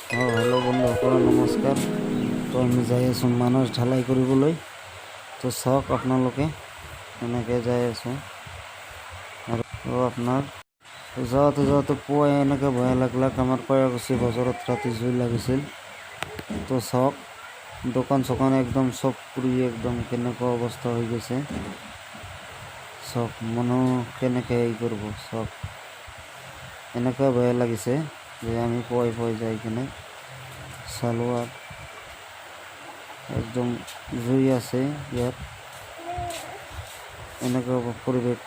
Hello' বন্ধুসকল নমস্কাৰ। তো আমি যাই আছোঁ মানস ঢালাই কৰিবলৈ। তো চাওক আপোনালোকে এনেকৈ যাই আছোঁ আৰু আপোনাৰ যাওঁতে পুৱাই এনেকৈ ভয় লাগিলাক। আমাৰ কয়াকুছি বজাৰত ৰাতি জুই লাগিছিল। তো চাওক দোকান চোকান একদম চব পুৰি একদম কেনেকুৱা অৱস্থা হৈ গৈছে। চাওক মানুহ কেনেকৈ হেৰি কৰিব। চাওক এনেকুৱা ভয় লাগিছে যে আমি পুৱাই যাই কিনে চালোঁ আৰু একদম জুই আছে ইয়াত। এনেকুৱা পৰিৱেশ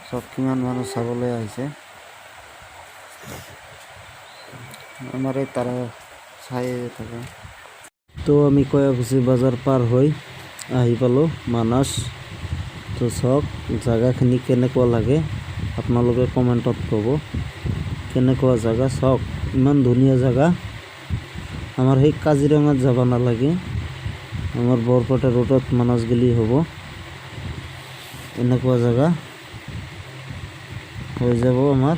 চব কিমান মানুহ চাবলৈ আহিছে। আমাৰ এই তাৰা চাই থাকে। তো আমি কয়াকুছি বজাৰ পাৰ হৈ আহি পালোঁ মানস। তো চাওক জাগাখিনি কেনেকুৱা লাগে আপোনালোকে কমেণ্টত ক'ব কেনেকুৱা জাগা। চাওক ইমান ধুনীয়া জাগা। আমাৰ সেই কাজিৰঙাত যাব নালাগে, আমাৰ বৰপেটা ৰোডত মানস গেলি হ'ব। এনেকুৱা জাগা হৈ যাব আমাৰ।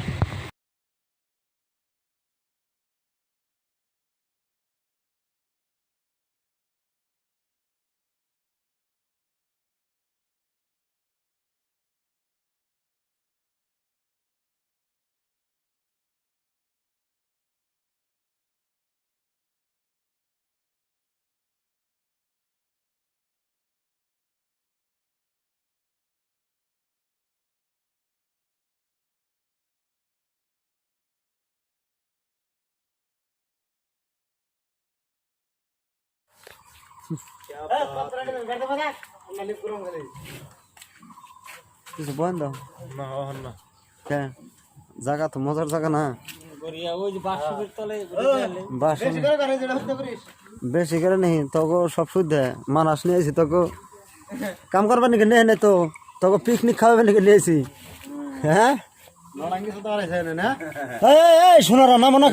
কিছু বন্ধ জায়গা তো মজার জায়গা না। বেশি করে নেই তোকে সব শুদ্ধ মানাস নিয়ে আসি তোকে কাম করবার নাকি নেই তো তোকে পিকনিক খাওয়াবে নাকি নিয়েছি। হ্যাঁ শোনার না মনে